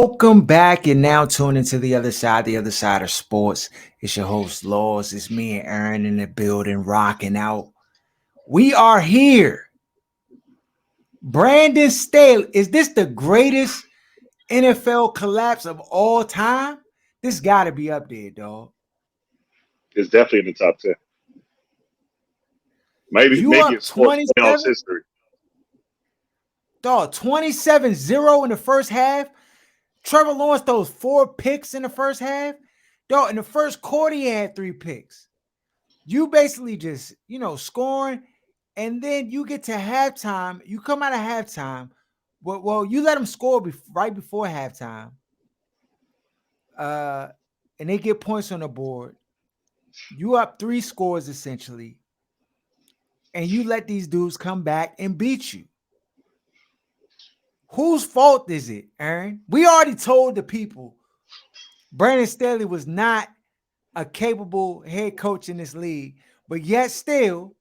Welcome back. You're now tuned into the other side of sports. It's your host, Laws. It's me and Aaron in the building, rocking out. We are here. Brandon Staley. Is this the greatest NFL collapse of all time? This got to be up there, dog. It's definitely in the top 10. Maybe You in up sports playoffs 27? history. Dog, 27-0 in the first half. Trevor Lawrence throws 4 picks in the first half. Dog, in the first quarter, he had 3 picks. You basically just, scoring, and then you get to halftime. You come out of halftime. Well, you let them score right before halftime. And they get points on the board. You up 3 scores, essentially. And you let these dudes come back and beat you. Whose fault is it, Aaron? We already told the people Brandon Staley was not a capable head coach in this league, but yet still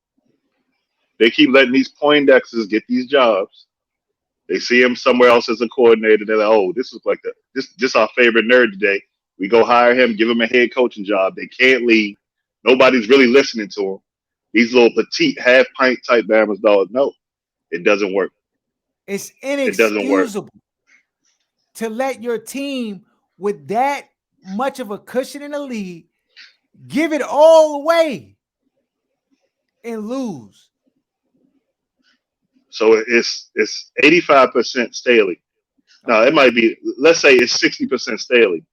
They keep letting these Poindexters get these jobs. They see him somewhere else as a coordinator. They're like, oh, this is like this our favorite nerd today. We go hire him, give him a head coaching job. They can't leave. Nobody's really listening to him. These little petite half pint type Bama's dogs. No, it doesn't work. it's It doesn't work. inexcusable to let your team with that much of a cushion in the league give it all away and lose. So it's 85% Staley. Now it might be. Let's say it's 60% Staley.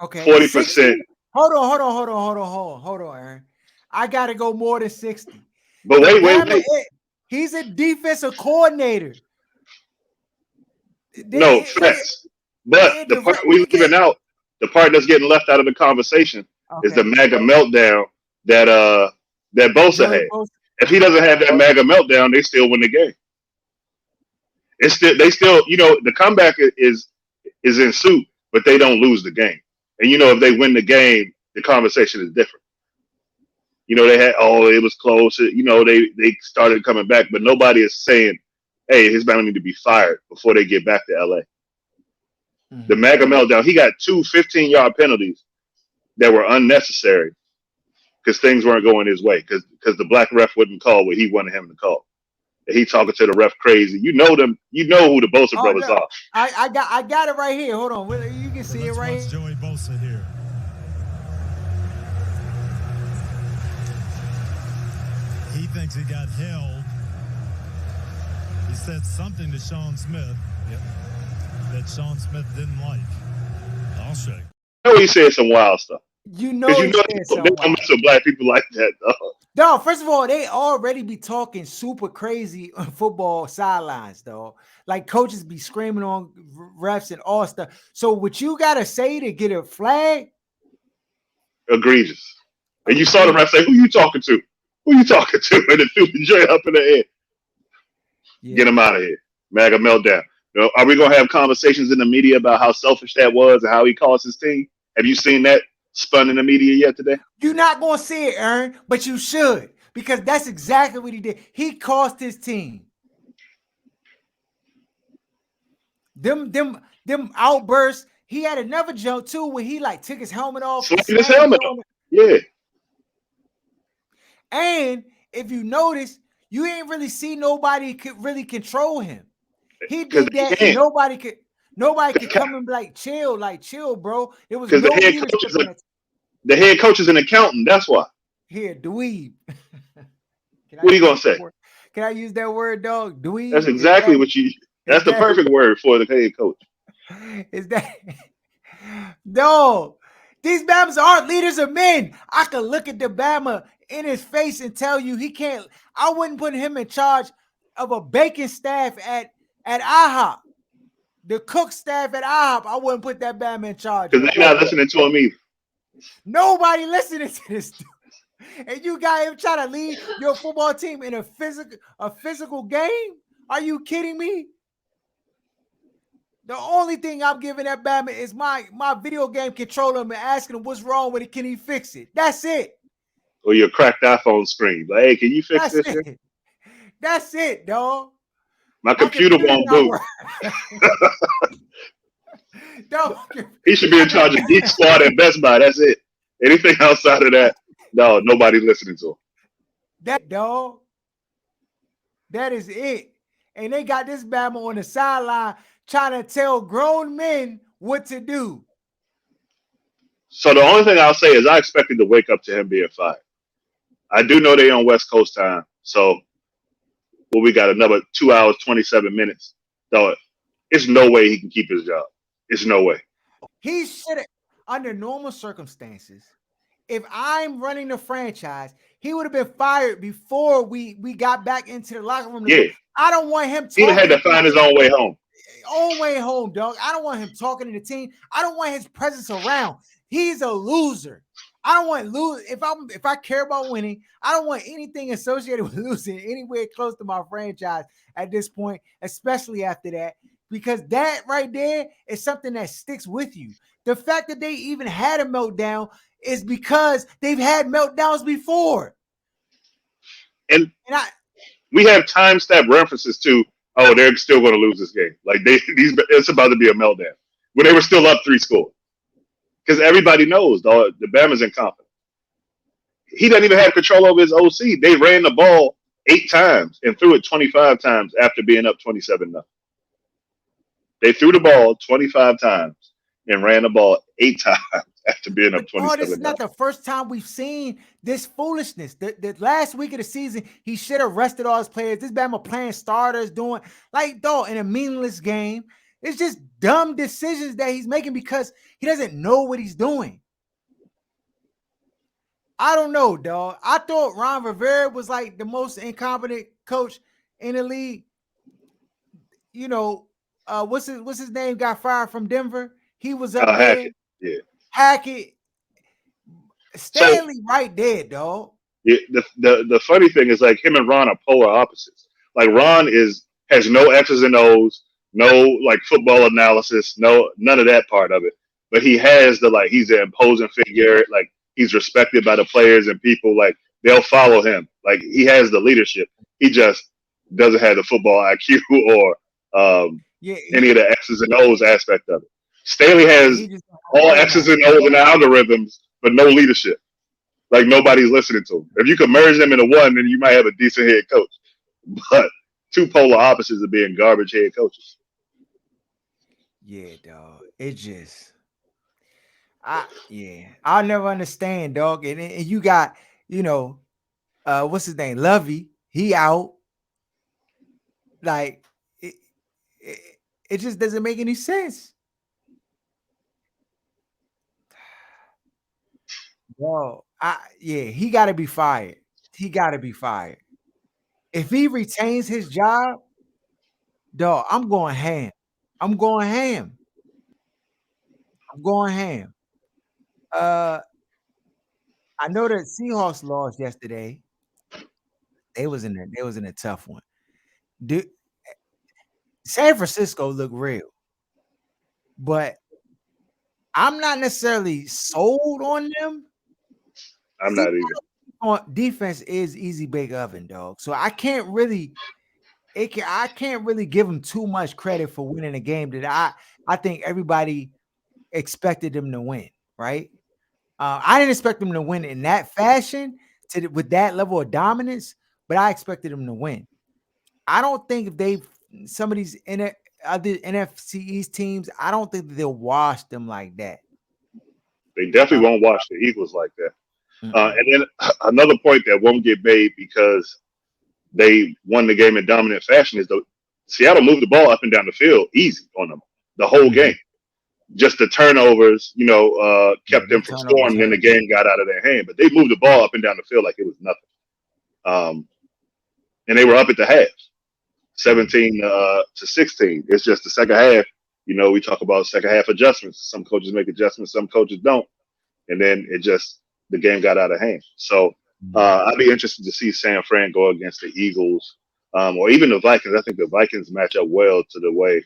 Okay, 40%. Hold on, Aaron. I gotta go more than 60. But wait. He's a defensive coordinator. No, facts. But the part we leaving out, the part that's getting left out of the conversation is the MAGA meltdown that Bosa had. If he doesn't have that MAGA meltdown, they still win the game. They still, the comeback is in suit, but they don't lose the game. And if they win the game, the conversation is different. They had, it was close. They started coming back, but nobody is saying, hey, his man need to be fired before they get back to LA. Mm-hmm. The MAGA meltdown, he got 2 15-yard penalties that were unnecessary because things weren't going his way because the black ref wouldn't call what he wanted him to call. He talking to the ref crazy. You know them. You know who the Bosa brothers are. I got it right here. Hold on, you can see it right here. Joey Bosa here. He thinks he got held. He said something to Sean Smith that Sean Smith didn't like. I'll show you. I know he said some wild stuff. They don't mess with black people like that, dog. No, first of all, they already be talking super crazy on football sidelines, though. Like coaches be screaming on refs and all stuff. So what you gotta say to get a flag? Egregious. And you saw the ref say, "Who you talking to? Who you talking to?" And it threw the joint up in the air. Yeah. Get him out of here. MAGA meltdown. Are we gonna have conversations in the media about how selfish that was and how he cost his team? Have you seen that spun in the media yet today? You're not gonna see it, Aaron, but you should, because that's exactly what he did. He cost his team. Them outbursts. He had another jump too where he took his helmet off. His helmet off. Yeah. And if you notice, you ain't really see nobody could really control him. He did that, and nobody could come and be chill, bro. It was no the head coach is an accountant. That's why. Here, dweeb. What are you gonna say? Can I use that word, dog? Dweeb. That's exactly what you. That's the perfect word for the head coach. Is that no? These Bamas aren't leaders of men. I could look at the Bama in his face and tell you he can't. I wouldn't put him in charge of a bacon staff at IHOP. The cook staff at IHOP, I wouldn't put that Bama in charge. Because they're not listening to him either. Nobody listening to this dude. And you got him trying to lead your football team in a physical game? Are you kidding me? The only thing I'm giving that Bama is my video game controller and asking him what's wrong with it. Can he fix it? That's it. Or your cracked iPhone screen. Like, hey, can you fix this? That's it, dog. My computer won't boot. Don't. He should be in charge of Geek Squad and Best Buy. That's it. Anything outside of that, no, nobody's listening to him. That dog. That is it. And they got this Bama on the sideline trying to tell grown men what to do. So the only thing I'll say is I expected to wake up to him being fired. I do know they on West Coast time, so we got another 2 hours, 27 minutes. So it's no way he can keep his job. It's no way. He should have, under normal circumstances, if I'm running the franchise, he would have been fired before we got back into the locker room. Yeah. I don't want him talking. He had to find his own way home. Own way home, dog. I don't want him talking to the team. I don't want his presence around. He's a loser. I don't want lose. If I care about winning, I don't want anything associated with losing anywhere close to my franchise at this point, especially after that, because that right there is something that sticks with you. The fact that they even had a meltdown is because they've had meltdowns before. And we have timestamp references to, oh, they're still going to lose this game. Like it's about to be a meltdown when they were still up 3 scores. Because everybody knows the Bama's incompetent. He doesn't even have control over his OC. They ran the ball 8 times and threw it 25 times after being up 27-0. They threw the ball 25 times and ran the ball 8 times after being up 27-0. This is not the first time we've seen this foolishness. The last week of the season, he should have rested all his players. This Bama playing starters, doing like dog in a meaningless game. It's just dumb decisions that he's making because he doesn't know what he's doing. I don't know, dog. I thought Ron Rivera was like the most incompetent coach in the league. You know, what's his name? Got fired from Denver. He was up there. Hackett. Yeah. Hackett. Staley right there, dog. Yeah, the funny thing is like him and Ron are polar opposites. Like Ron has no X's and O's. No like football analysis, none of that part of it. But he has he's an imposing figure, like he's respected by the players and people, like they'll follow him. Like he has the leadership. He just doesn't have the football IQ or any of the X's and O's aspect of it. Staley has all X's and O's and algorithms, but no leadership. Like nobody's listening to him. If you could merge them into one, then you might have a decent head coach. But 2 polar opposites of being garbage head coaches. Yeah, dog. It just, I'll never understand, dog. And you got, what's his name? Lovey. He out. Like, it just doesn't make any sense. Bro, he got to be fired. He got to be fired. If he retains his job, dog, I'm going ham. I know that Seahawks lost yesterday. They was in a tough one. San Francisco looked real, but I'm not necessarily sold on them. I'm not either. On defense is easy bake oven, dog. So I can't really give them too much credit for winning a game that I think everybody expected them to win, right? I didn't expect them to win in that fashion with that level of dominance, but I expected them to win. I don't think if some of these other NFC East teams, I don't think that they'll wash them like that. They definitely won't wash the Eagles like that. And then another point that won't get made because they won the game in dominant fashion is Seattle moved the ball up and down the field easy on them the whole game. Just the turnovers, kept them from scoring, and then the game got out of their hand. But they moved the ball up and down the field like it was nothing. And they were up at the half, 17 to 16. It's just the second half. We talk about second half adjustments. Some coaches make adjustments, some coaches don't. And then the game got out of hand. So I'd be interested to see San Fran go against the Eagles or even the Vikings. I think the Vikings match up well to the way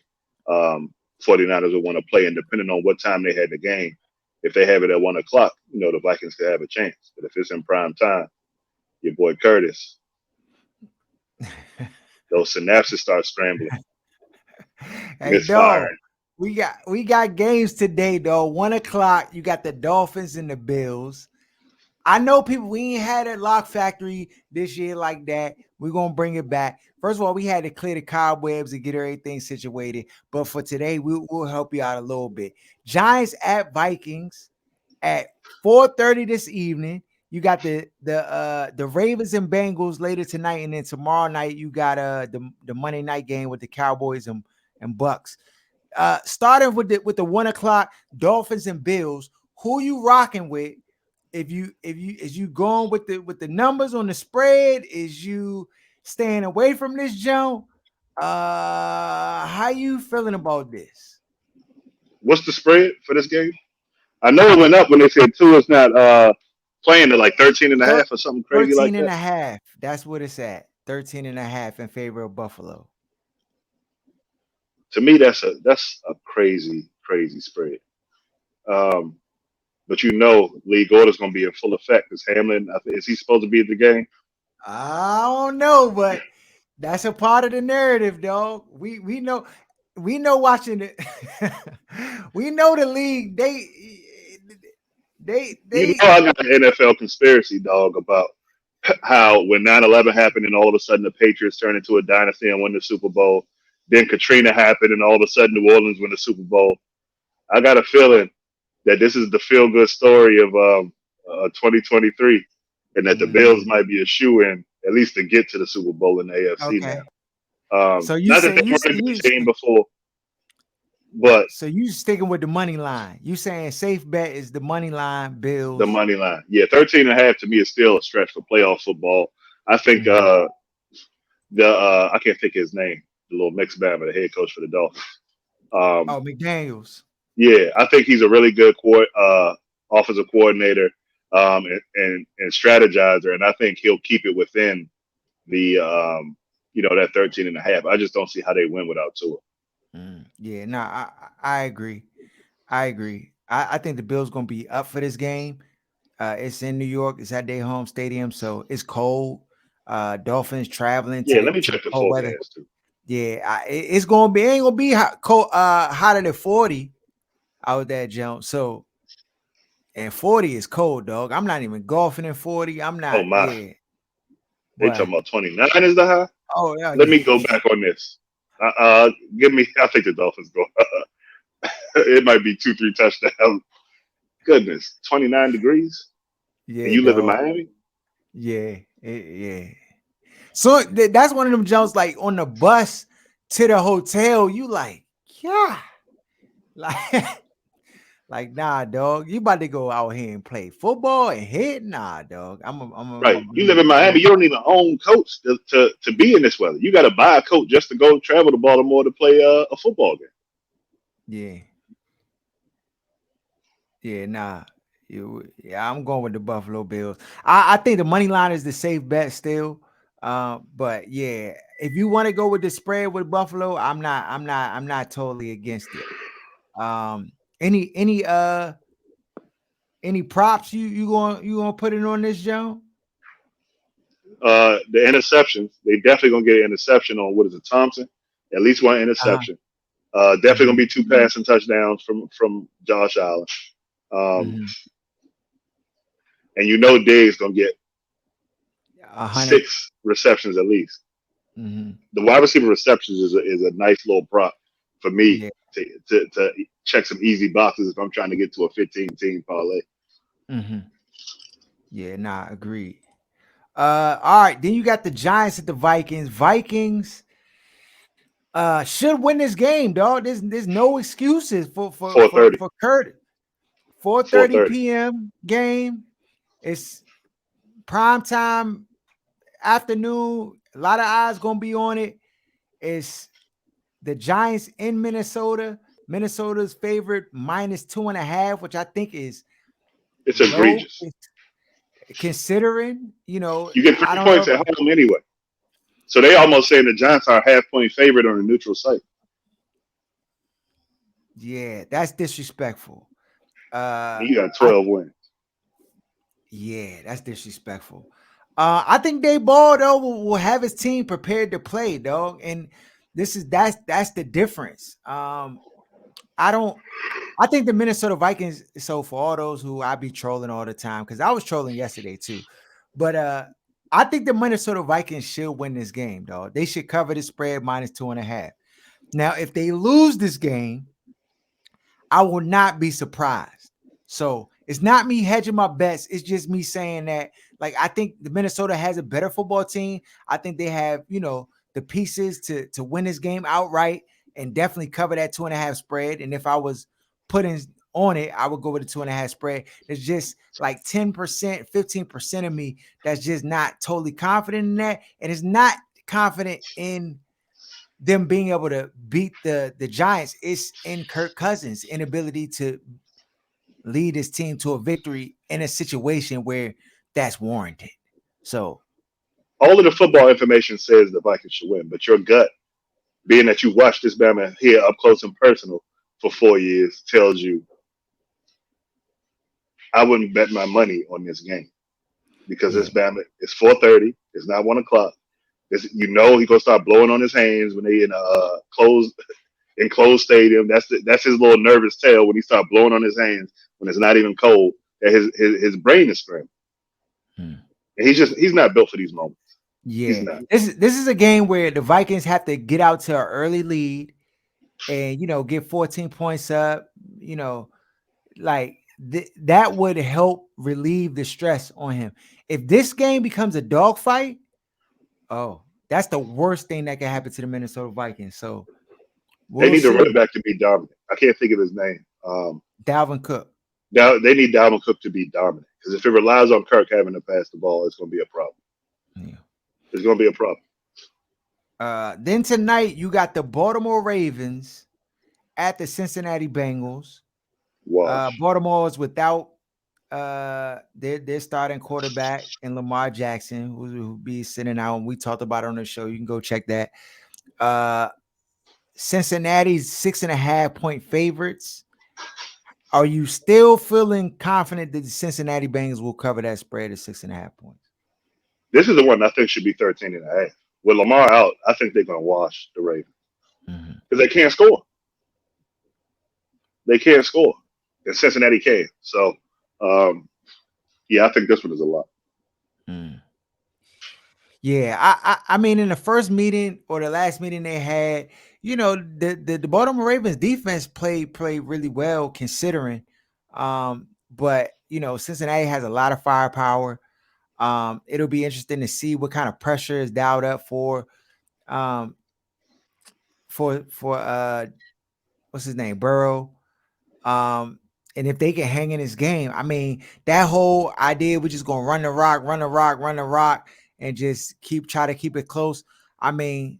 49ers would want to play. And depending on what time they had the game, if they have it at 1 o'clock, the Vikings could have a chance. But if it's in prime time, your boy Curtis, those synapses start scrambling. Hey, dog, We got games today, though. 1 o'clock. You got the Dolphins and the Bills. I know people, we ain't had a lock factory this year like that. We're gonna bring it back. First of all, we had to clear the cobwebs and get everything situated. But for today, we'll help you out a little bit. Giants at Vikings at 4:30 this evening. You got the Ravens and Bengals later tonight, and then tomorrow night you got the Monday night game with the Cowboys and Bucks. Starting with the 1 o'clock Dolphins and Bills. Who you rocking with? If you going with the numbers on the spread, is you staying away from this jump? How you feeling about this? What's the spread for this game? I know it went up when they said two is not playing at like 13 and a half or something crazy 13 like and that. a half. That's what it's at. 13 and a half in favor of Buffalo. To me, that's a crazy spread. But Lee Gordon's going to be in full effect. Is Hamlin? Is he supposed to be at the game? I don't know, but that's a part of the narrative, dog. We know watching it. We know the league. They I got an NFL conspiracy, dog, about how when 9/11 happened and all of a sudden the Patriots turned into a dynasty and won the Super Bowl. Then Katrina happened and all of a sudden New Orleans won the Super Bowl. I got a feeling that this is the feel-good story of 2023, and that the Bills might be a shoe-in at least to get to the Super Bowl in the AFC now. So you not say that they you, weren't in you the game before, but so you sticking with the money line. You saying safe bet is the money line Bills. the money line. Yeah, 13 and a half to me is still a stretch for playoff football. I think I can't think of his name, the little mixed bag, the head coach for the Dolphins. McDaniels. Yeah, I think he's a really good offensive coordinator and strategizer, and I think he'll keep it within the that 13 and a half. I just don't see how they win without Tua. Yeah, no, I agree. I think the Bills gonna be up for this game. It's in New York. It's at their home stadium, so it's cold. Dolphins traveling. Yeah, let me check the cold weather. forecast too. Yeah, it's gonna be. It ain't gonna be hot, cold, hotter than 40 out there, Jones. So, and 40 is cold, dog. I'm not even golfing in 40. I'm not. Oh my! Yeah. They talking about 29 is the high. Oh yeah. Let me go back on this. Give me. I think the Dolphins go. It might be 2-3 touchdowns. Goodness, 29 degrees. Yeah. And you live in Miami? Yeah. Yeah. So that's one of them jumps, like on the bus to the hotel. You like, yeah, like nah, dog. You about to go out here and play football and hit? Nah, dog. Right. You live in Miami. You don't even own coats to be in this weather. You got to buy a coat just to go travel to Baltimore to play a football game. Yeah. Yeah. Nah. I'm going with the Buffalo Bills. I think the money line is the safe bet still. But yeah, if you want to go with the spread with Buffalo, I'm not totally against it. Any props you gonna put it on this, Joe? The interceptions, they definitely gonna get an interception on, what is it, Thompson? At least one interception. Definitely gonna be 2 passing touchdowns from Josh Allen. And Diggs gonna get 6 receptions at least. The wide receiver receptions is a nice little prop for me to check some easy boxes if I'm trying to get to a 15-team parlay. Yeah, nah, agreed. All right, then you got the Giants at the Vikings. Vikings should win this game, dog. There's no excuses for Curtis. 4:30 p.m. game. It's prime time afternoon. A lot of eyes gonna be on it. It's the Giants in Minnesota. Minnesota's favorite -2.5, which I think is it's egregious. Considering, you get 3 points at home anyway. So they almost saying the Giants are a half-point favorite on a neutral site. Yeah, that's disrespectful. You got 12 wins. Yeah, that's disrespectful. I think Dave Ball though will have his team prepared to play, dog, and that's the difference. I think the Minnesota Vikings. So for all those who I be trolling all the time, because I was trolling yesterday too, but I think the Minnesota Vikings should win this game, dog. They should cover the spread -2.5. Now, if they lose this game, I will not be surprised. So it's not me hedging my bets. It's just me saying that, like, I think the Minnesota has a better football team. I think they have, the pieces to win this game outright and definitely cover that 2.5 spread. And if I was putting on it, I would go with the 2.5 spread. There's just like 10%, 15% of me that's just not totally confident in that. And it's not confident in them being able to beat the Giants. It's in Kirk Cousins' inability to lead his team to a victory in a situation where that's warranted. So all of the football information says the Vikings should win, but your gut, being that you watched this Bama here up close and personal for 4 years, tells you I wouldn't bet my money on this game because this Bama is 4:30. It's not 1 o'clock. He's gonna start blowing on his hands when they in closed stadium. That's his little nervous tail when he start blowing on his hands when it's not even cold. That his brain is scrambling. And he's not built for these moments. Yeah, this is a game where the Vikings have to get out to an early lead and get 14 points up. That would help relieve the stress on him. If this game becomes a dogfight, that's the worst thing that can happen to the Minnesota Vikings. So they need the running back to be dominant. I can't think of his name. Dalvin Cook. They need Dalvin Cook to be dominant because if it relies on Kirk having to pass the ball, it's going to be a problem. Yeah. It's going to be a problem. Then tonight you got the Baltimore Ravens at the Cincinnati Bengals. Baltimore's without their starting quarterback and Lamar Jackson, who be sitting out. And we talked about it on the show. You can go check that. Cincinnati's 6.5-point favorites. Are you still feeling confident that the Cincinnati Bengals will cover that spread of 6.5 points? This is the one I think should be 13.5. With Lamar out, I think they're going to wash the Ravens because they can't score. They can't score, and Cincinnati can. So, I think this one is a lot. Yeah, I mean, in the first meeting or the last meeting they had, the Baltimore Ravens defense played really well considering. But Cincinnati has a lot of firepower. It'll be interesting to see what kind of pressure is dialed up for what's his name, Burrow. And if they can hang in this game, I mean, that whole idea we're just gonna run the rock, and just try to keep it close. I mean,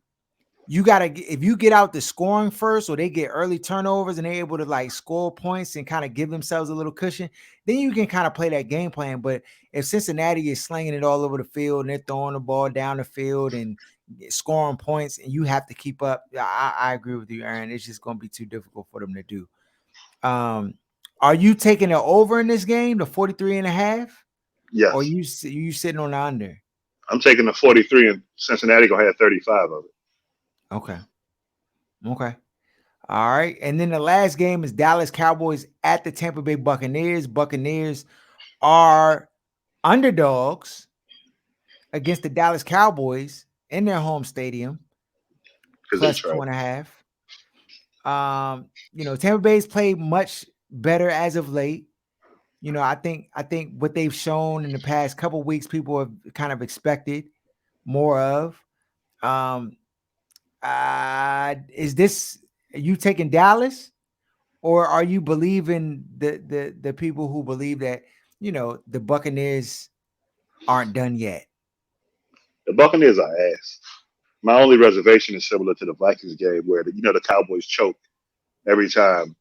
if you get out the scoring first, or they get early turnovers and they're able to like score points and kind of give themselves a little cushion, then you can kind of play that game plan. But if Cincinnati is slinging it all over the field and they're throwing the ball down the field and scoring points, and you have to keep up, I agree with you, Aaron. It's just going to be too difficult for them to do. Are you taking it over in this game, the 43.5? Yes. Or you sitting on the under? I'm taking the 43, and Cincinnati gonna have 35 of it. Okay. All right. And then the last game is Dallas Cowboys at the Tampa Bay Buccaneers. Buccaneers are underdogs against the Dallas Cowboys in their home stadium. Plus 2.5. Tampa Bay's played much better as of late. I think what they've shown in the past couple of weeks, people have kind of expected more of. Is this, are you taking Dallas, or are you believing the people who believe that the Buccaneers aren't done yet? The Buccaneers are ass. My only reservation is similar to the Vikings game where the Cowboys choke every time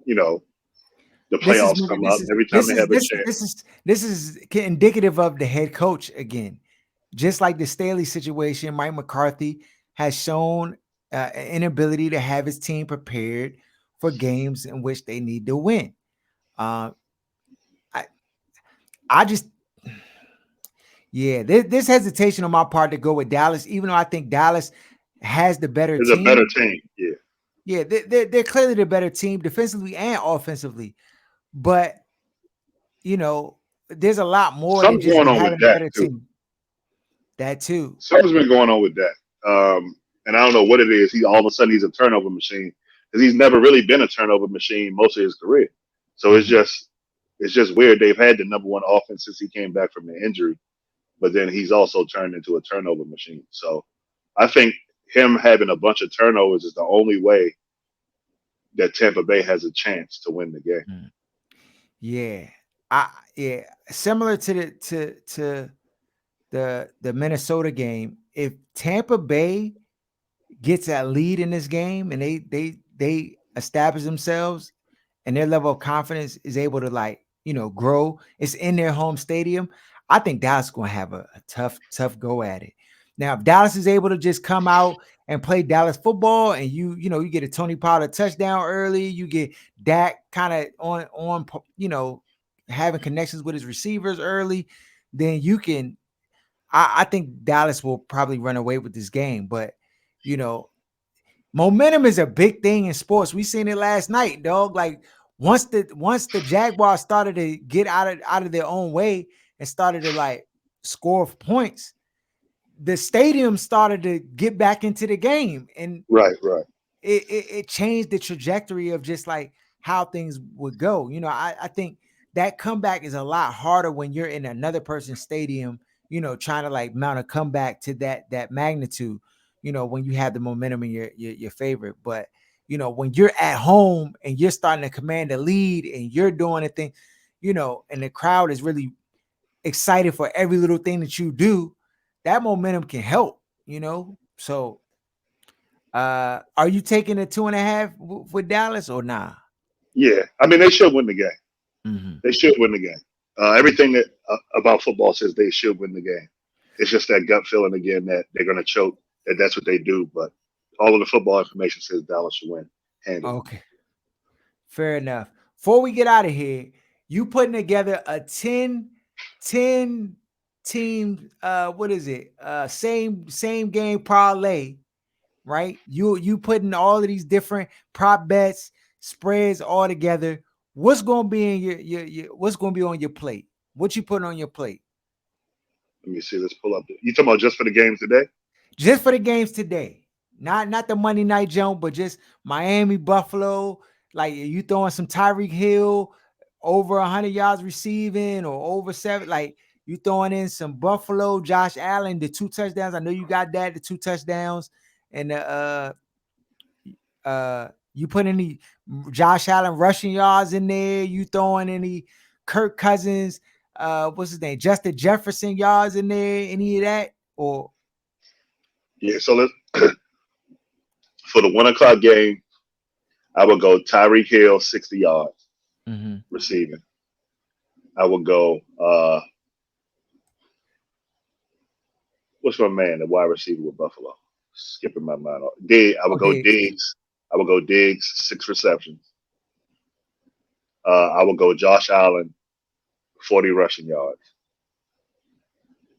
the playoffs come up. Every time they have a chance. This is indicative of the head coach again. Just like the Staley situation, Mike McCarthy has shown an inability to have his team prepared for games in which they need to win. This hesitation on my part to go with Dallas, even though I think Dallas has the better team. It's a better team, yeah. Yeah, they're clearly the better team defensively and offensively. But there's a lot more than Something's just going on with having a Dak better too. team. That too. Something's been going on with Dak. And I don't know what it is. He all of a sudden he's a turnover machine because he's never really been a turnover machine most of his career. So it's just weird. They've had the number one offense since he came back from the injury, but then he's also turned into a turnover machine. So I think him having a bunch of turnovers is the only way that Tampa Bay has a chance to win the game. Yeah. Yeah. Similar to the Minnesota game. If Tampa Bay gets that lead in this game and they establish themselves and their level of confidence is able to grow, it's in their home stadium. I think Dallas is going to have a tough go at it. Now, if Dallas is able to just come out and play Dallas football, and you get a Tony Pollard touchdown early, you get Dak kind of on having connections with his receivers early, then you can. I think Dallas will probably run away with this game, but you know, momentum is a big thing in sports. We seen it last night, dog. Like once the Jaguars started to get out of their own way and started to score points, the stadium started to get back into the game, and Right. it changed the trajectory of just how things would go. I think that comeback is a lot harder when you're in another person's stadium, trying to mount a comeback to that magnitude, when you have the momentum in your favorite. But when you're at home and you're starting to command the lead and you're doing a thing, and the crowd is really excited for every little thing that you do, that momentum can help, So are you taking a 2.5 with Dallas or nah? Yeah. I mean, they should win the game. Mm-hmm. They should win the game. Everything that about football says they should win the game. It's just that gut feeling again that they're going to choke. That's what they do. But all of the football information says Dallas should win handily. Okay, fair enough. Before we get out of here, you putting together a 10 team, what is it? Same game parlay, right? You putting all of these different prop bets, spreads all together. What's going to be in your what's going to be on your plate? What you putting on your plate? Let me see. Let's pull up. You talking about just for the games today? Just for the games today. Not the Monday night jump, but just Miami, Buffalo. Like you throwing some Tyreek Hill over 100 yards receiving or over 7. Like you throwing in some Buffalo, Josh Allen, the 2 touchdowns. I know you got that, the 2 touchdowns. And you put any Josh Allen rushing yards in there. You throwing any Kirk Cousins, what's his name? Justin Jefferson yards in there, any of that? Or Yeah. So let's for the 1 o'clock game, I would go Tyreek Hill 60 yards receiving. I would go. What's my man, the wide receiver with Buffalo? Skipping my mind. I would go Diggs. I would go Diggs 6 receptions. I would go Josh Allen 40 rushing yards.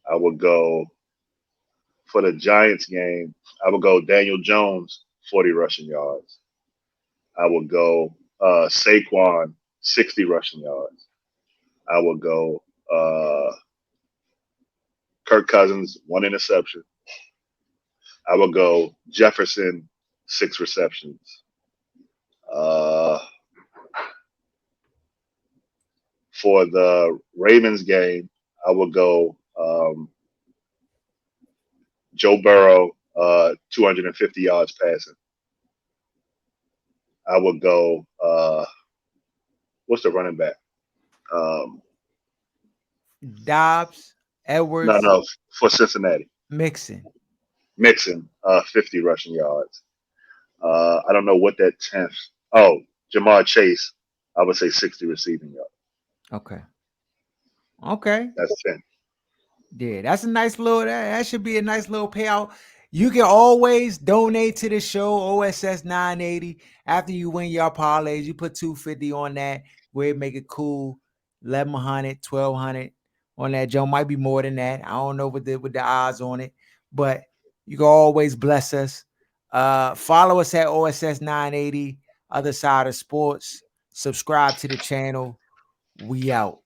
I would go for the Giants game. I would go Daniel Jones 40 rushing yards. I would go Saquon 60 rushing yards. I would go Kirk Cousins 1 interception. I would go Jefferson 6 receptions. For the Ravens game, I would go Joe Burrow 250 yards passing. I would go what's the running back? Dobbs, Edwards. No, for Cincinnati. Mixon 50 rushing yards. I don't know what that 10th. Oh, Jamar Chase. I would say 60 receiving yards. Okay. That's 10. Yeah, that's a nice little. That should be a nice little payout. You can always donate to the show, OSS 980. After you win your parlays, you put 250 on that. We'll make it cool. 1,100, 1,200 on that. Joe might be more than that. I don't know with the odds on it, but you can always bless us. Follow us at OSS 980, Other Side of Sports. Subscribe to the channel. We out.